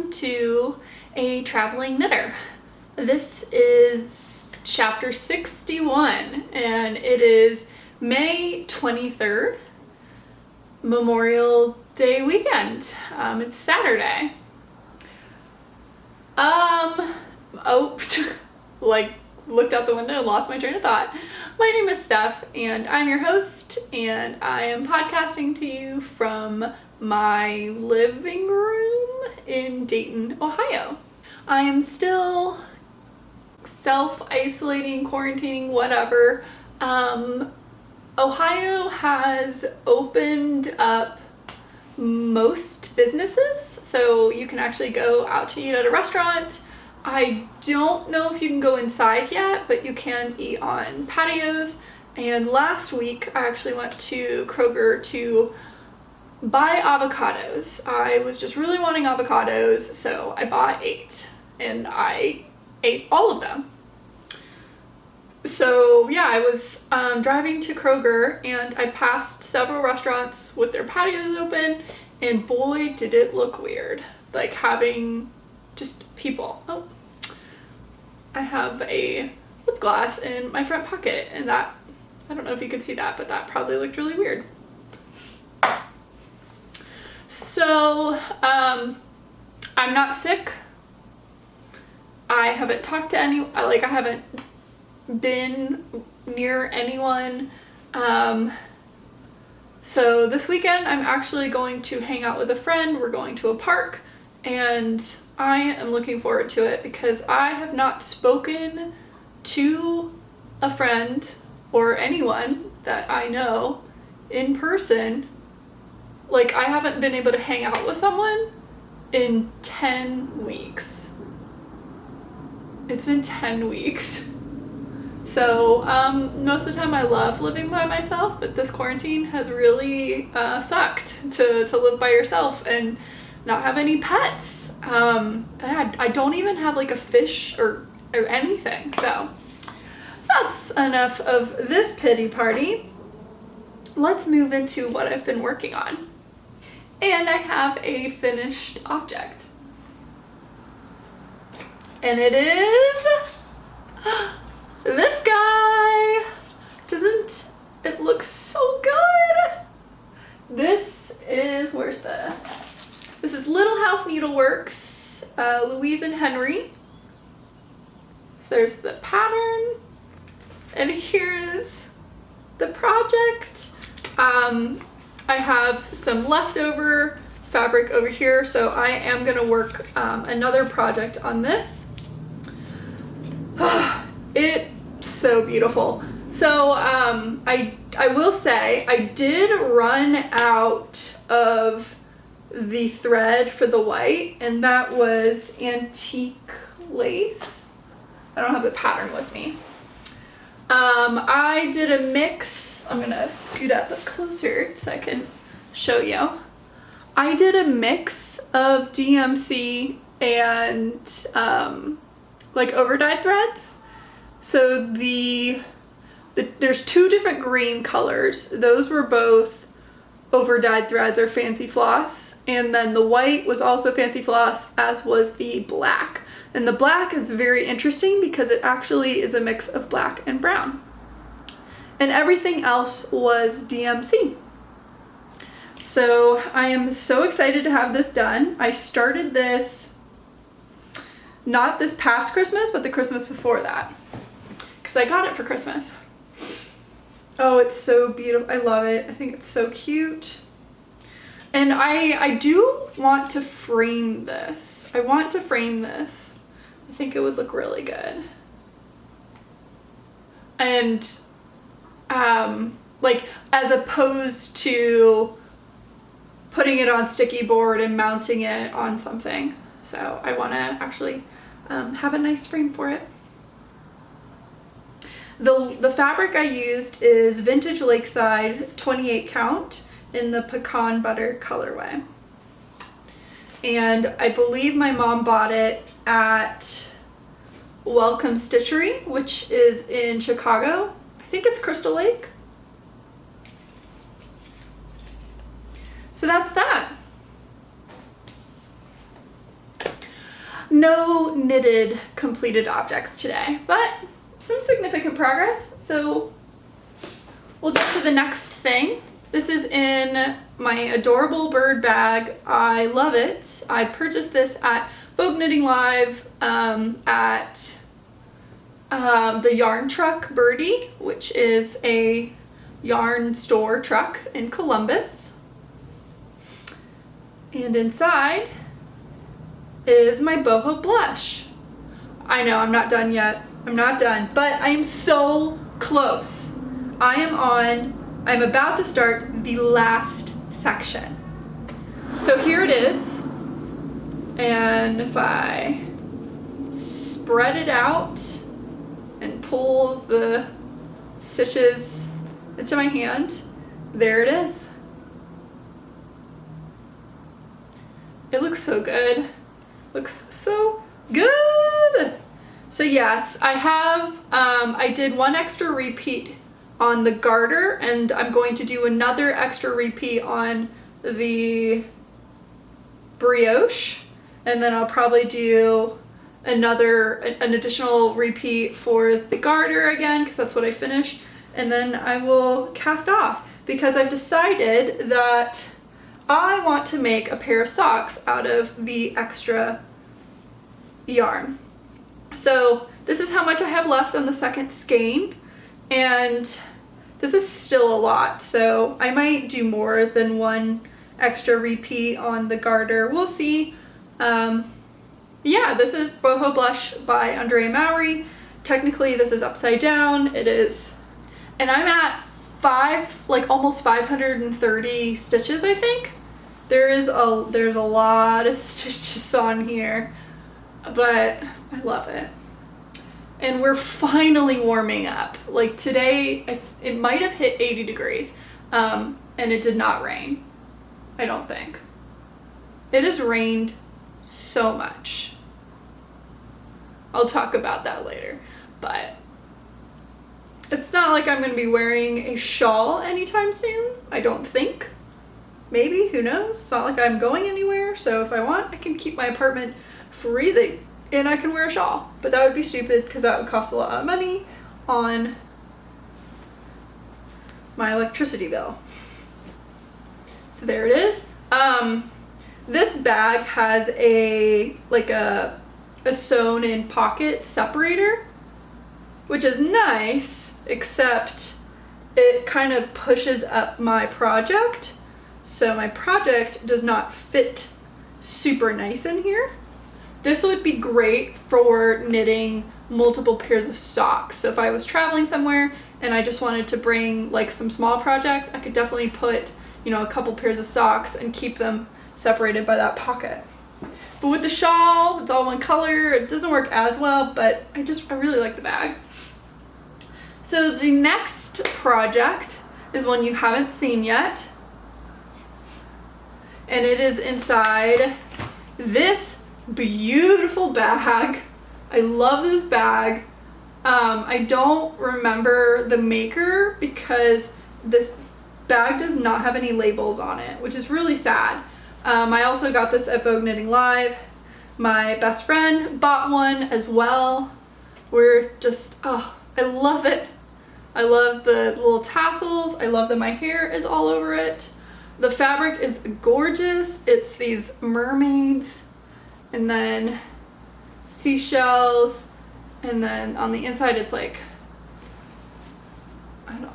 welcome to A Traveling Knitter. This is chapter 61 and it is May 23rd, Memorial Day weekend. It's Saturday. Looked out the window and lost my train of thought. My name is Steph and I'm your host, and I am podcasting to you from my living room in Dayton, Ohio. I am still self-isolating, quarantining, whatever. Ohio has opened up most businesses, so you can actually go out to eat at a restaurant. I don't know if you can go inside yet, but you can eat on patios. And last week I actually went to Kroger to buy avocados. I was just really wanting avocados, so I bought 8 and I ate all of them. So yeah, I was driving to Kroger and I passed several restaurants with their patios open, and boy did it look weird, like having just people. Oh, I have a lip gloss in my front pocket, and that, I don't know if you could see that, but that probably looked really weird. So I'm not sick. I haven't talked to anyone, I haven't been near anyone. So this weekend I'm actually going to hang out with a friend. We're going to a park and I am looking forward to it because I have not spoken to a friend or anyone that I know in person. Like, I haven't been able to hang out with someone in 10 weeks. It's been 10 weeks. So most of the time I love living by myself, but this quarantine has really sucked to live by yourself and not have any pets. I don't even have like a fish or anything. So that's enough of this pity party. Let's move into what I've been working on. And I have a finished object. And it is this guy. Doesn't it look so good? This is, this is Little House Needleworks, Louise and Henry. So there's the pattern, and here's the project. I have some leftover fabric over here, so I am gonna work another project on this. It's so beautiful. So I will say I did run out of the thread for the white, and that was antique lace. I don't have the pattern with me. I did a mix. I'm gonna scoot up closer so I can show you. I did a mix of DMC and over-dyed threads. So there's 2 different green colors. Those were both over-dyed threads or fancy floss, and then the white was also fancy floss, as was the black. And the black is very interesting because it actually is a mix of black and brown. And everything else was DMC. So I am so excited to have this done. I started this not this past Christmas, but the Christmas before that, because I got it for Christmas. Oh, it's so beautiful. I love it. I think it's so cute. And I do want to frame this. I think it would look really good. And as opposed to putting it on sticky board and mounting it on something. So I want to actually have a nice frame for it. The fabric I used is Vintage Lakeside 28 count in the pecan butter colorway. And I believe my mom bought it at Welcome Stitchery, which is in Chicago. I think it's Crystal Lake. So that's that. no knitted completed objects today, but some significant progress. So we'll get to the next thing. This is in my adorable bird bag. I love it. I purchased this at Vogue Knitting Live at the Yarn Truck Birdie, which is a yarn store truck in Columbus. And inside is my boho blush. I know I'm not done yet. I'm not done, but I am so close. I'm about to start the last section. So here it is. And if I spread it out and pull the stitches into my hand, there it is. It looks so good. Looks so good. So yes, I have, I did one extra repeat on the garter, and I'm going to do another extra repeat on the brioche, and then I'll probably do an additional repeat for the garter again, because that's what I finished, and then I will cast off, because I've decided that I want to make a pair of socks out of the extra yarn. So this is how much I have left on the second skein, and this is still a lot, so I might do more than one extra repeat on the garter. We'll see. Yeah, this is Boho Blush by Andrea Mowry. Technically this is upside down. It is, and I'm at almost 530 stitches, I think. There's a lot of stitches on here, but I love it. And we're finally warming up. Like today, it might have hit 80 degrees, and it did not rain, I don't think. It has rained so much. I'll talk about that later, but it's not like I'm gonna be wearing a shawl anytime soon, I don't think. Maybe, who knows? It's not like I'm going anywhere, so if I want, I can keep my apartment freezing and I can wear a shawl. But that would be stupid, because that would cost a lot of money on my electricity bill. So there it is. This bag has a sewn in pocket separator, which is nice, except it kind of pushes up my project. So my project does not fit super nice in here. This would be great for knitting multiple pairs of socks. So if I was traveling somewhere and I just wanted to bring like some small projects, I could definitely put, you know, a couple pairs of socks and keep them separated by that pocket. But with the shawl, it's all one color. It doesn't work as well, but I really like the bag. So the next project is one you haven't seen yet. And it is inside this beautiful bag. I love this bag. I don't remember the maker because this bag does not have any labels on it, which is really sad. I also got this at Vogue Knitting Live. My best friend bought one as well. We're just, oh, I love it. I love the little tassels. I love that my hair is all over it. The fabric is gorgeous. It's these mermaids and then seashells, and then on the inside it's like, I don't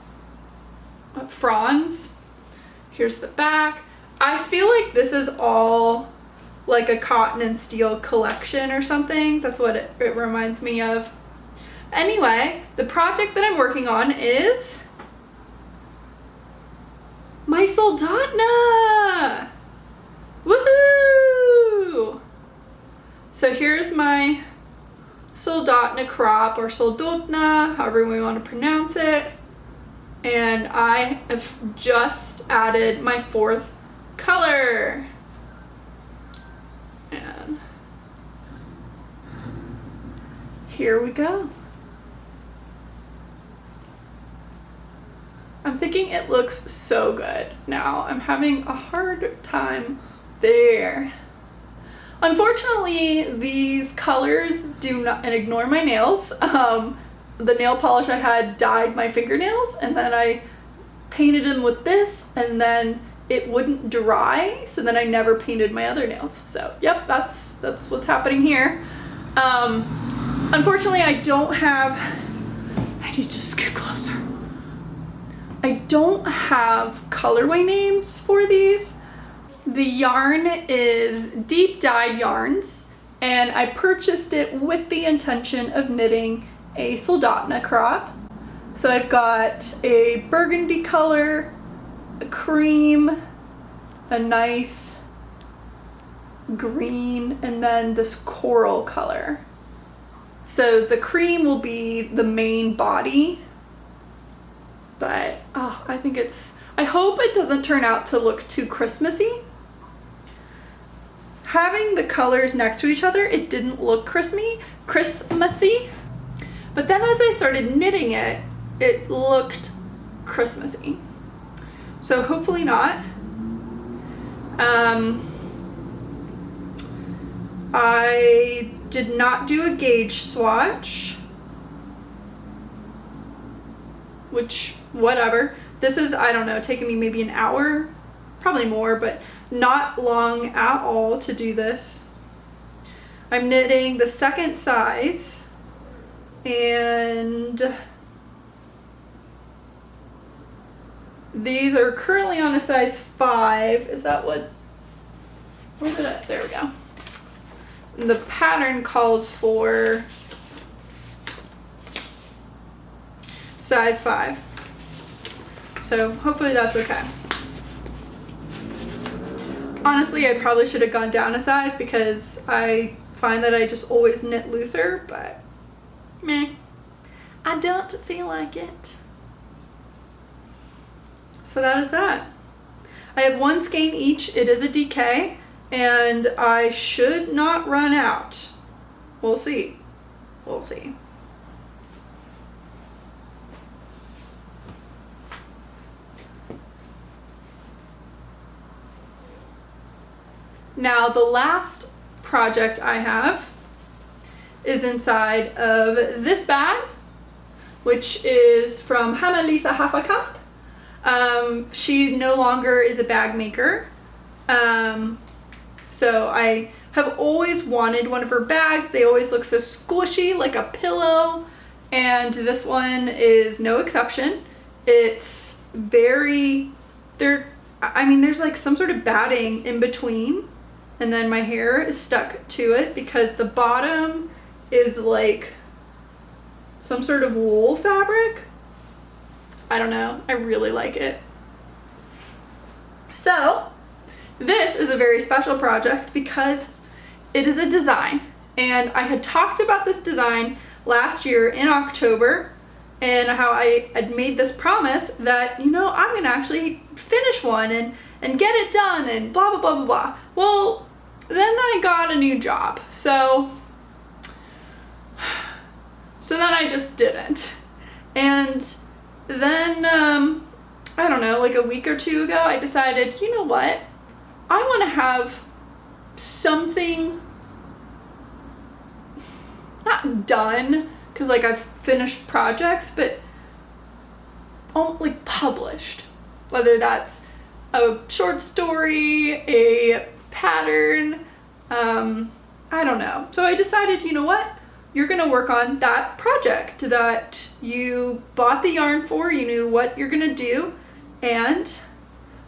know, fronds. Here's the back. I feel like this is all like a cotton and steel collection or something. That's what it reminds me of. Anyway, the project that I'm working on is my Sultana! Woohoo! So here's my Sultana Crop, or Soldotna, however we want to pronounce it. And I have just added my fourth color. And here we go. I'm thinking it looks so good. Now I'm having a hard time there. Unfortunately, these colors do not, and ignore my nails. The nail polish I had dyed my fingernails, and then I painted them with this, and then it wouldn't dry, so then I never painted my other nails. So yep, that's what's happening here. Unfortunately, I don't have, I need to scoot closer. I don't have colorway names for these. The yarn is deep dyed yarns, and I purchased it with the intention of knitting a Sultana Crop. So I've got a burgundy color, a cream, a nice green, and then this coral color. So the cream will be the main body, but oh, I hope it doesn't turn out to look too Christmassy. Having the colors next to each other, it didn't look Christmassy, but then as I started knitting it, it looked Christmassy. So hopefully not. I did not do a gauge swatch, which, whatever. This is, I don't know, taking me maybe an hour, probably more, but not long at all to do this. I'm knitting the second size, and these are currently on a size 5. Is that what, where did I, there we go. The pattern calls for size 5. So hopefully that's okay. Honestly, I probably should have gone down a size because I find that I just always knit looser, but meh, I don't feel like it. So that is that. I have 1 skein each. It is a DK, and I should not run out. We'll see. We'll see. Now, the last project I have is inside of this bag, which is from Hannah-Lisa Hafakap. She no longer is a bag maker. So I have always wanted one of her bags. They always look so squishy, like a pillow, and this one is no exception. It's very, there's like some sort of batting in between, and then my hair is stuck to it because the bottom is like some sort of wool fabric. I don't know, I really like it. So this is a very special project because it is a design, and I had talked about this design last year in October, and how I had made this promise that, you know, I'm gonna actually finish one and get it done and blah blah blah blah blah. Well, then I got a new job, so then I just didn't. And then I don't know, like a week or two ago, I decided, you know what, I want to have something not done, because like I've finished projects, but like published, whether that's a short story, a pattern, I don't know. So I decided, you know what, you're gonna work on that project that you bought the yarn for, you knew what you're gonna do, and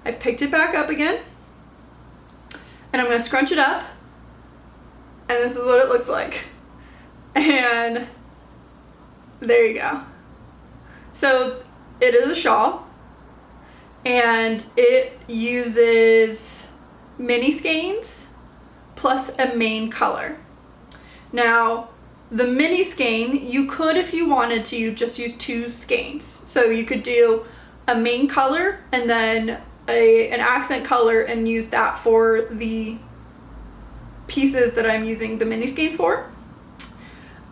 I've picked it back up again, and I'm gonna scrunch it up, and this is what it looks like. And there you go. So it is a shawl, and it uses mini skeins plus a main color. Now, the mini skein, you could, if you wanted to, just use 2 skeins. So you could do a main color and then an accent color and use that for the pieces that I'm using the mini skeins for.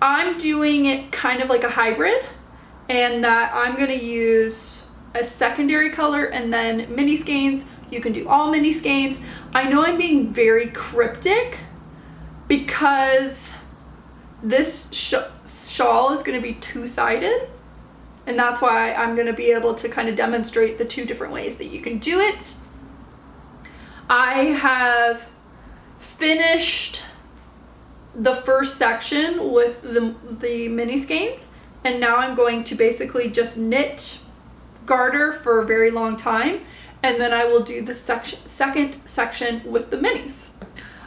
I'm doing it kind of like a hybrid, and that I'm gonna use a secondary color and then mini skeins. You can do all mini skeins. I know I'm being very cryptic, because this shawl is going to be two-sided, and that's why I'm going to be able to kind of demonstrate the two different ways that you can do it. I have finished the first section with the mini skeins, and now I'm going to basically just knit garter for a very long time, and then I will do the second section with the minis.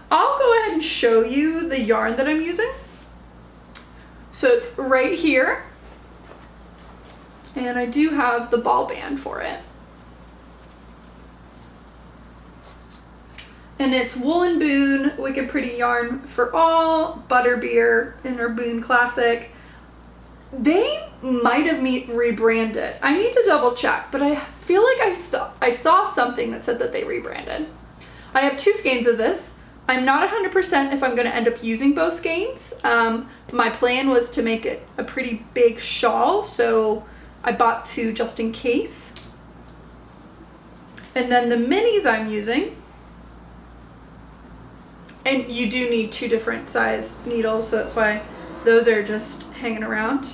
I'll go ahead and show you the yarn that I'm using. So it's right here, and I do have the ball band for it. And it's Woolen Boon Wicked Pretty Yarn for All, Butterbeer, and our Boon Classic. They might have rebranded. I need to double check, but I feel like I saw something that said that they rebranded. I have 2 skeins of this. I'm not 100% if I'm going to end up using both skeins. My plan was to make it a pretty big shawl, so I bought 2 just in case. And then the minis I'm using, and you do need 2 different size needles, so that's why those are just hanging around.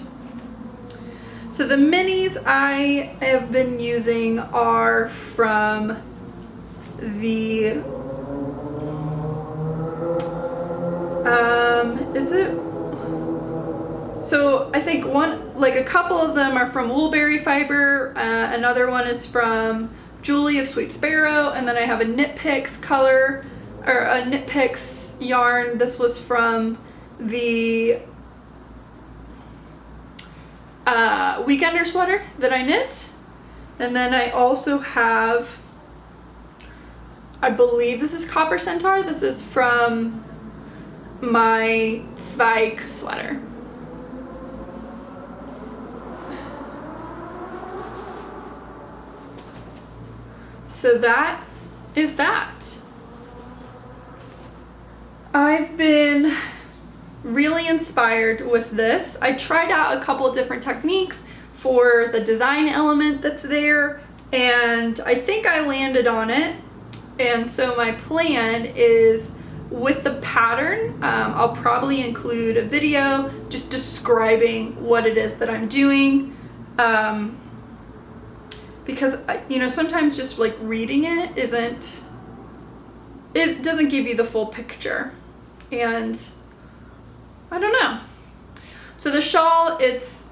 So the minis I have been using are from the, so I think a couple of them are from Woolberry Fiber, another one is from Julie of Sweet Sparrow, and then I have a Knit Picks color, or a Knit Picks yarn. This was from the Weekender sweater that I knit. And then I also have, I believe this is Copper Centaur. This is from my Zweig sweater. So that is that. I've been really inspired with this. I tried out a couple of different techniques for the design element that's there, and I think I landed on it. And so my plan is, with the pattern, I'll probably include a video just describing what it is that I'm doing, because sometimes just like reading it doesn't give you the full picture, and I don't know. So the shawl, it's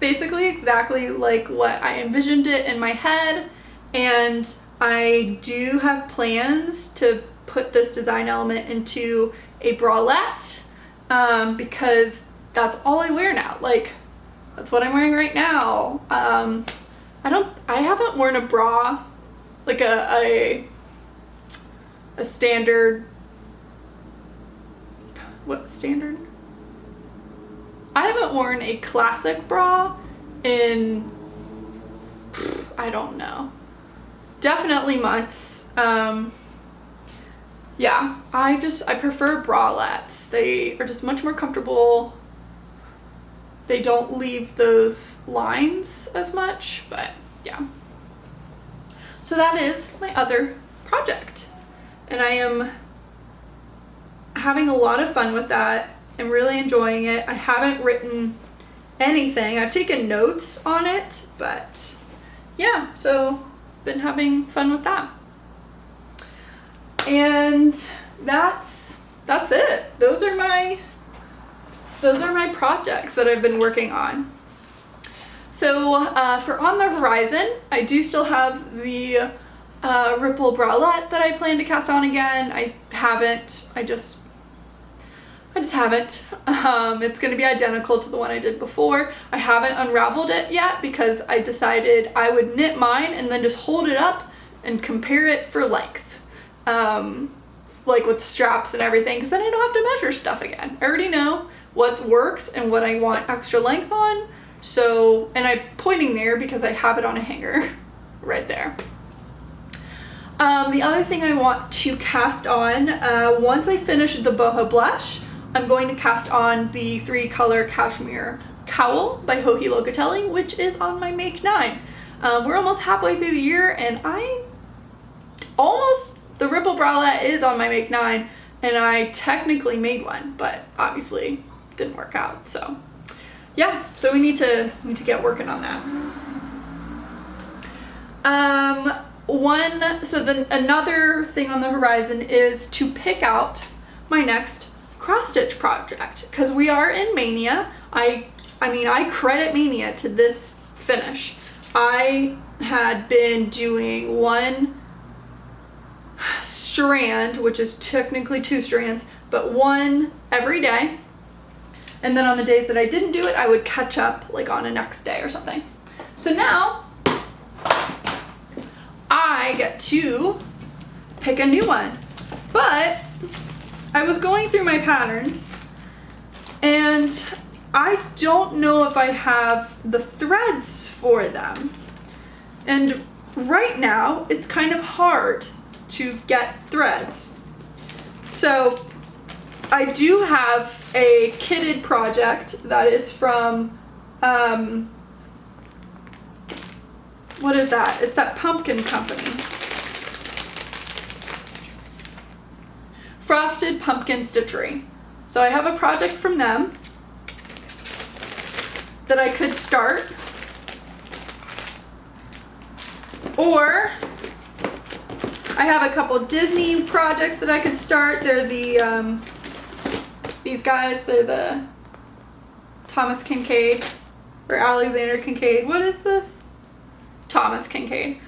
basically exactly like what I envisioned it in my head, and I do have plans to put this design element into a bralette, because that's all I wear now. Like, that's what I'm wearing right now. I haven't worn a bra, like a standard, what standard? I haven't worn a classic bra in, I don't know, definitely months. Yeah, I prefer bralettes. They are just much more comfortable. They don't leave those lines as much, but yeah. So that is my other project, and I am having a lot of fun with that. I'm really enjoying it. I haven't written anything. I've taken notes on it, but yeah, so been having fun with that. And that's it. Those are my projects that I've been working on. So for On the Horizon, I do still have the Ripple bralette that I plan to cast on again. I just haven't. It's going to be identical to the one I did before. I haven't unraveled it yet because I decided I would knit mine and then just hold it up and compare it for length. Like with the straps and everything, because then I don't have to measure stuff again. I already know what works and what I want extra length on. So, and I'm pointing there because I have it on a hanger right there. The other thing I want to cast on, once I finish the boho blush, I'm going to cast on the 3-color cashmere cowl by Hoki Locatelli, which is on my Make 9. We're almost halfway through the year, and the Ripple bralette is on my Make 9, and I technically made one, but obviously didn't work out. So yeah, so we need to get working on that. Another thing on the horizon is to pick out my next cross stitch project, because we are in Mania. I mean, I credit Mania to this finish. I had been doing one strand, which is technically 2 strands, but one every day. And then on the days that I didn't do it, I would catch up like on a next day or something. So now I get to pick a new one. But I was going through my patterns and I don't know if I have the threads for them. And right now it's kind of hard to get threads. So I do have a kitted project that is from, what is that? It's that pumpkin company. Frosted Pumpkin Stitchery. So I have a project from them that I could start. Or I have a couple Disney projects that I could start. They're the, these guys, they're the Thomas Kincaid or Alexander Kincaid. What is this? Thomas Kincaid.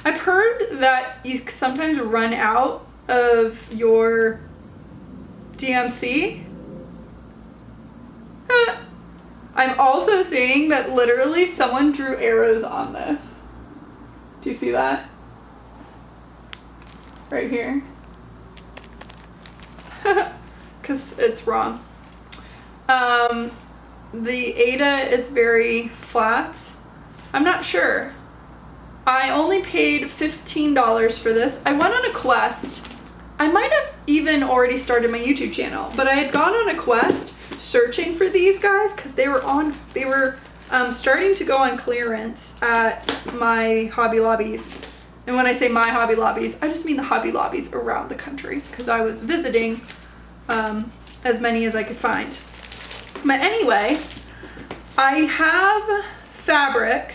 I've heard that you sometimes run out of your DMC. I'm also seeing that literally someone drew arrows on this. Do you see that? Right here. Because it's wrong. The Ada is very flat. I'm not sure. I only paid $15 for this. I went on a quest. I might have even already started my YouTube channel, but I had gone on a quest searching for these guys because they were starting to go on clearance at my Hobby Lobbies. And when I say my Hobby Lobbies, I just mean the Hobby Lobbies around the country, because I was visiting as many as I could find. But anyway, I have fabric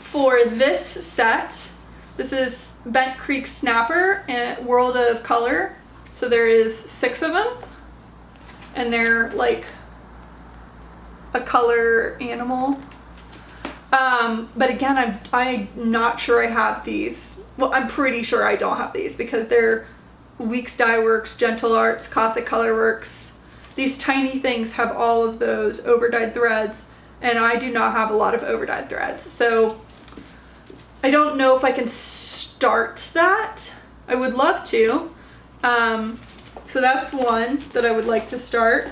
for this set. This is Bent Creek Snapper and World of Color. So there is 6 of them, and they're like a color animal. But again, I'm not sure I have these. Well, I'm pretty sure I don't have these because they're Weeks Dye Works, Gentle Arts, Cossack Color Works. These tiny things have all of those overdyed threads, and I do not have a lot of overdyed threads. So I don't know if I can start that. I would love to. So that's one that I would like to start.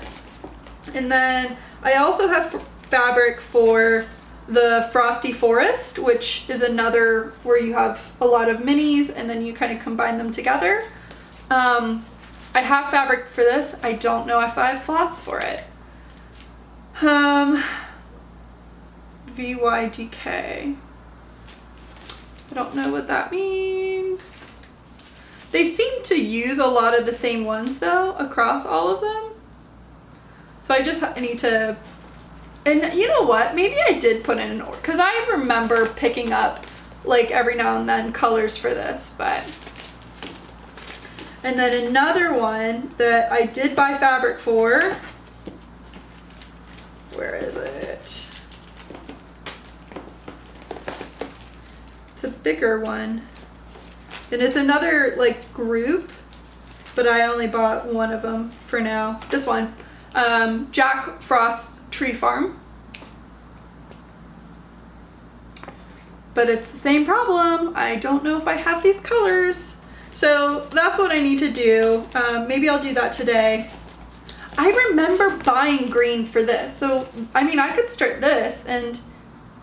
And then I also have fabric for the Frosty Forest, which is another where you have a lot of minis and then you kind of combine them together. I have fabric for this. I don't know if I have floss for it. VYDK. I don't know what that means. They seem to use a lot of the same ones though across all of them. So I just need to, and you know what? Maybe I did put in an order because I remember picking up like every now and then colors for this, but. And then another one that I did buy fabric for. Where is it? It's a bigger one. And it's another like group, but I only bought one of them for now. This one, Jack Frost Tree Farm. But it's the same problem. I don't know if I have these colors. So that's what I need to do. Maybe I'll do that today. I remember buying green for this. So, I mean, I could start this and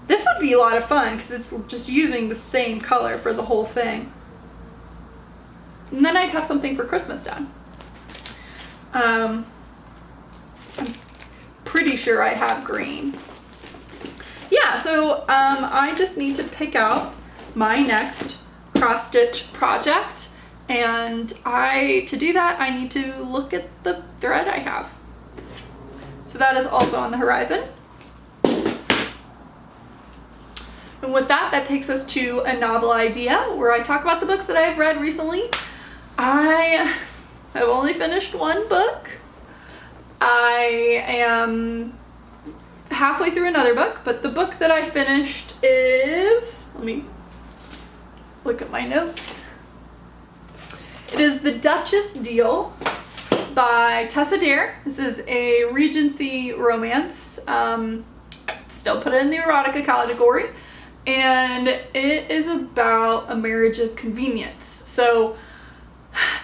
this would be a lot of fun because it's just using the same color for the whole thing. And then I'd have something for Christmas done. I'm pretty sure I have green. Yeah, so so I just need to pick out my next cross stitch project, and to do that I need to look at the thread I have. So that is also on the horizon. And with that, that takes us to a novel idea where I talk about the books that I've read recently. I have only finished one book. I am halfway through another book, but the book that I finished is, let me look at my notes. It is The Duchess Deal by Tessa Dare. This is a Regency romance. I still put it in the erotica category. And it is about a marriage of convenience. So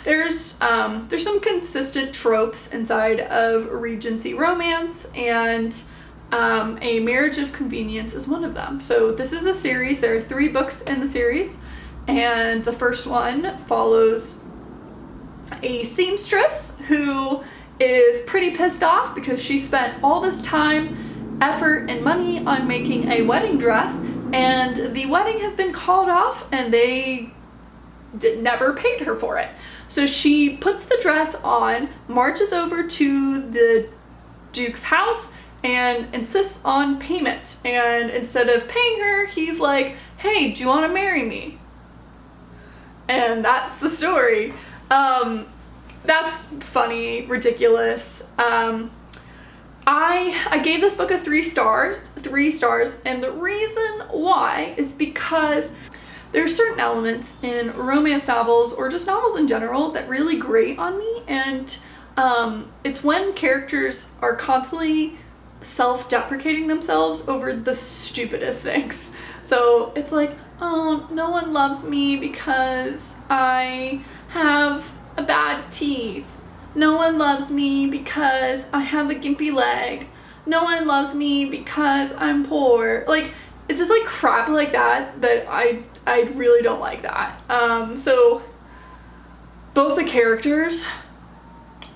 there's some consistent tropes inside of Regency romance, and a marriage of convenience is one of them. So this is a series. There are 3 books in the series, and the first one follows a seamstress who is pretty pissed off because she spent all this time, effort, and money on making a wedding dress, and the wedding has been called off and they never paid her for it. So she puts the dress on, marches over to the Duke's house, and insists on payment. And instead of paying her, he's like, hey, do you want to marry me? And that's the story. That's funny, ridiculous. I gave this book a 3 stars, and the reason why is because there are certain elements in romance novels, or just novels in general, that really grate on me, and it's when characters are constantly self-deprecating themselves over the stupidest things. So it's like, oh, no one loves me because I have a bad teeth. No one loves me because I have a gimpy leg. No one loves me because I'm poor. Like, it's just like crap like that I really don't like that. So both the characters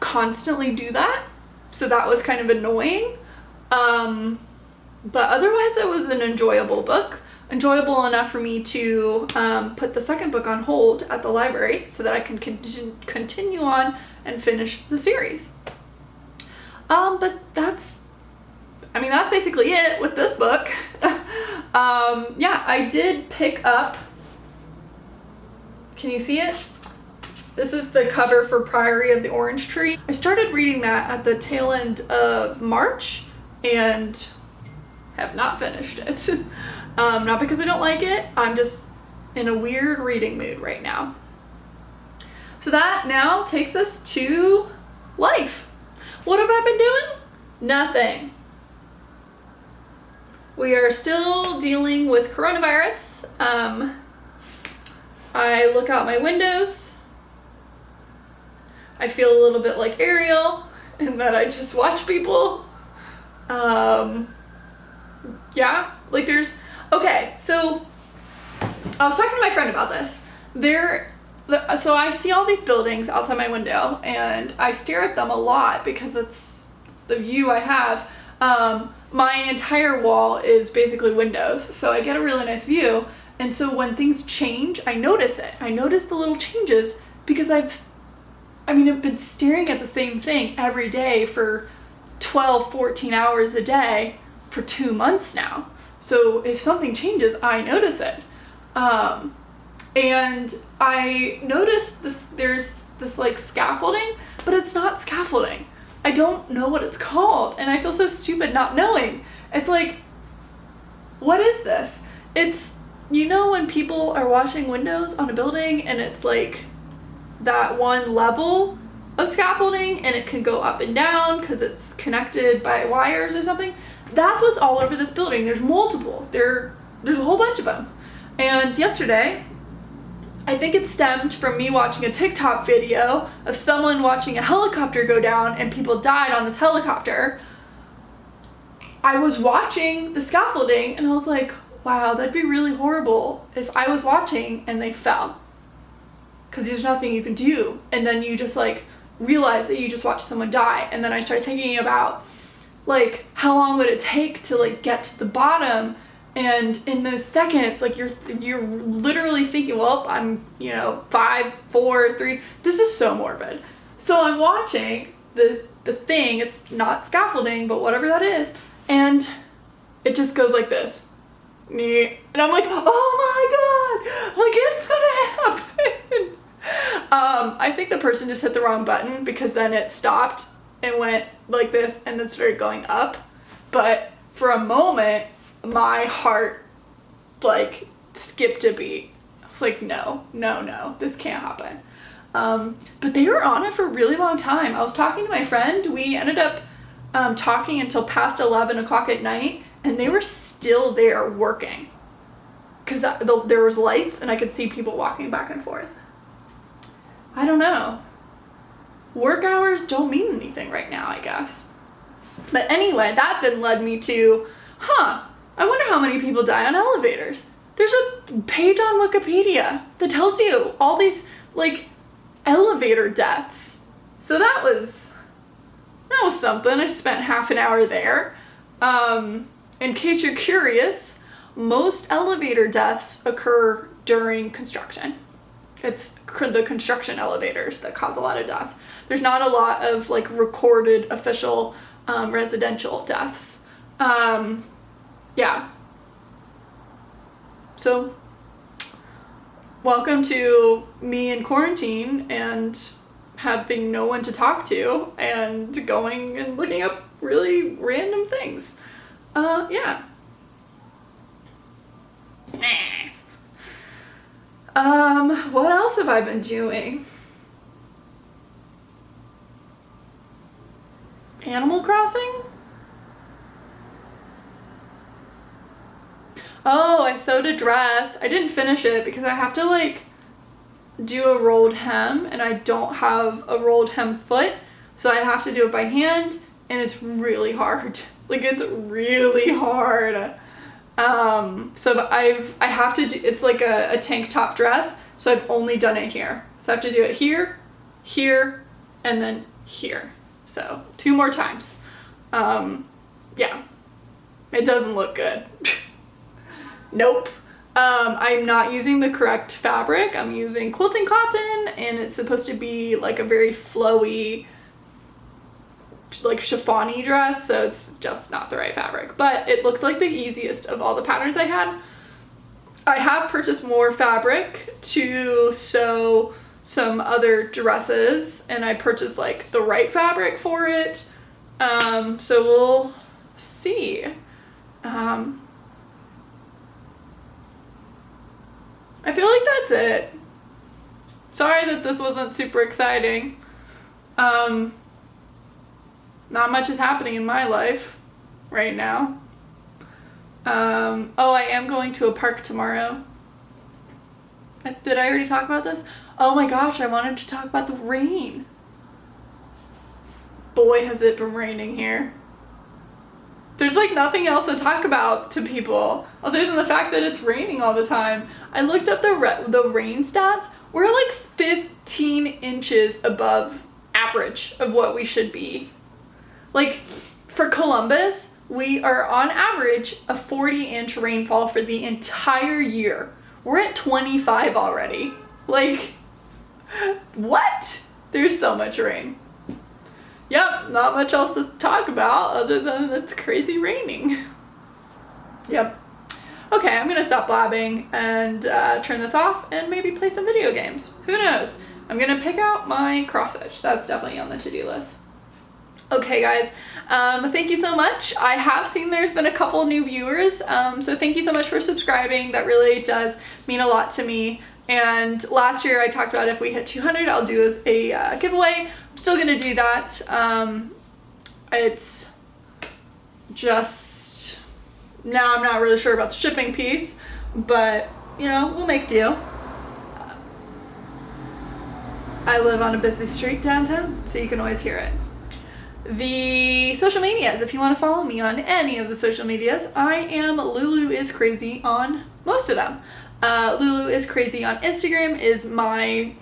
constantly do that, so that was kind of annoying. But otherwise it was an enjoyable book. Enjoyable enough for me to put the second book on hold at the library so that I can continue on and finish the series. But that's basically it with this book. Yeah, I did pick up, can you see it? This is the cover for Priory of the Orange Tree. I started reading that at the tail end of March and have not finished it. Not because I don't like it, I'm just in a weird reading mood right now. So that now takes us to life. What have I been doing? Nothing. We are still dealing with coronavirus. I look out my windows. I feel a little bit like Ariel in that I just watch people. Yeah, like okay, so I was talking to my friend about this. So I see all these buildings outside my window, and I stare at them a lot because it's the view I have. My entire wall is basically windows, so I get a really nice view. And so when things change, I notice it. I notice the little changes because I've been staring at the same thing every day for 12, 14 hours a day for 2 months now. So if something changes, I notice it. And I noticed there's this like scaffolding, but it's not scaffolding. I don't know what it's called, and I feel so stupid not knowing. It's like, what is this? It's, when people are washing windows on a building and it's like that one level of scaffolding and it can go up and down because it's connected by wires or something. That's what's all over this building. There's multiple. There's a whole bunch of them. And yesterday, I think it stemmed from me watching a TikTok video of someone watching a helicopter go down and people died on this helicopter. I was watching the scaffolding and I was like, wow, that'd be really horrible if I was watching and they fell. Because there's nothing you can do. And then you just like realize that you just watched someone die. And then I started thinking about like how long would it take to like get to the bottom And in those seconds, like you're literally thinking, well, I'm, 5, 4, 3. This is so morbid. So I'm watching the thing. It's not scaffolding, but whatever that is, and it just goes like this. And I'm like, oh my god, like it's gonna happen. I think the person just hit the wrong button, because then it stopped and went like this and then started going up. But for a moment, my heart like skipped a beat. I was like, no, this can't happen. But they were on it for a really long time. I was talking to my friend. We ended up talking until past 11 o'clock at night, and they were still there working, because there was lights and I could see people walking back and forth. I don't know. Work hours don't mean anything right now, I guess. But anyway, that then led me to, I wonder how many people die on elevators. There's a page on Wikipedia that tells you all these, like, elevator deaths. So that was something. I spent half an hour there. In case you're curious, most elevator deaths occur during construction. It's the construction elevators that cause a lot of deaths. There's not a lot of like recorded official residential deaths. Yeah. So welcome to me in quarantine and having no one to talk to and going and looking up really random things. Yeah. What else have I been doing? Animal Crossing? Oh, I sewed a dress. I didn't finish it because I have to like do a rolled hem, and I don't have a rolled hem foot, so I have to do it by hand, and it's really hard. Like, it's really hard. So I have to do, it's like a tank top dress, so I've only done it here. So I have to do it here, here, and then here. So 2 more times. Yeah, it doesn't look good. Nope. I'm not using the correct fabric. I'm using quilting cotton, and it's supposed to be like a very flowy, like chiffon-y dress, so it's just not the right fabric. But it looked like the easiest of all the patterns I had. I have purchased more fabric to sew some other dresses, and I purchased like the right fabric for it. So we'll see. I feel like that's it. Sorry that this wasn't super exciting. Not much is happening in my life right now. Oh, I am going to a park tomorrow. Did I already talk about this? Oh my gosh, I wanted to talk about the rain. Boy, has it been raining here. There's like nothing else to talk about to people other than the fact that it's raining all the time. I looked up the rain stats. We're like 15 inches above average of what we should be. Like, for Columbus, we are on average a 40-inch rainfall for the entire year. We're at 25 already. Like, what? There's so much rain. Yep, not much else to talk about other than it's crazy raining. Yep. Okay, I'm gonna stop blabbing and turn this off and maybe play some video games. Who knows? I'm gonna pick out my cross stitch. That's definitely on the to-do list. Okay guys, thank you so much. I have seen there's been a couple new viewers, so thank you so much for subscribing. That really does mean a lot to me. And last year I talked about if we hit 200, I'll do a giveaway. I'm still gonna do that. It's just, now I'm not really sure about the shipping piece, but you know, we'll make do. I live on a busy street downtown, so you can always hear it. The social medias, if you want to follow me on any of the social medias, I am LuluisCrazy on most of them. LuluisCrazy on Instagram is my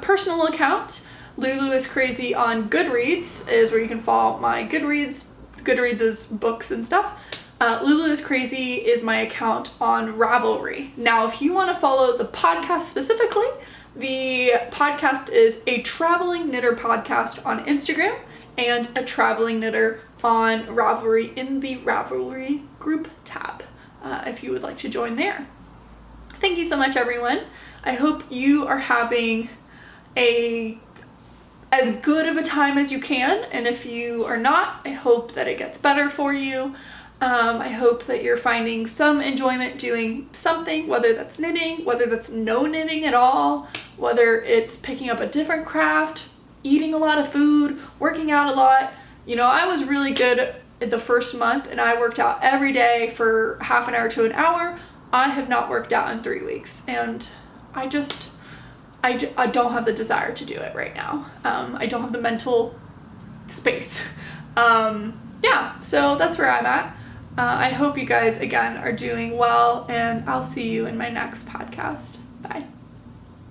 personal account. LuluisCrazy on Goodreads is where you can follow my Goodreads. Goodreads is books and stuff. LuluisCrazy is my account on Ravelry. Now, if you want to follow the podcast specifically, the podcast is a traveling knitter podcast on Instagram and a traveling knitter on Ravelry in the Ravelry group tab, if you would like to join there. Thank you so much, everyone. I hope you are having as good of a time as you can, and if you are not, I hope that it gets better for you. I hope that you're finding some enjoyment doing something, whether that's knitting, whether that's no knitting at all, whether it's picking up a different craft, eating a lot of food, working out a lot. You know, I was really good the first month and I worked out every day for half an hour to an hour. I have not worked out in 3 weeks, and I don't have the desire to do it right now. I don't have the mental space. Yeah, so that's where I'm at. I hope you guys, again, are doing well, and I'll see you in my next podcast. Bye.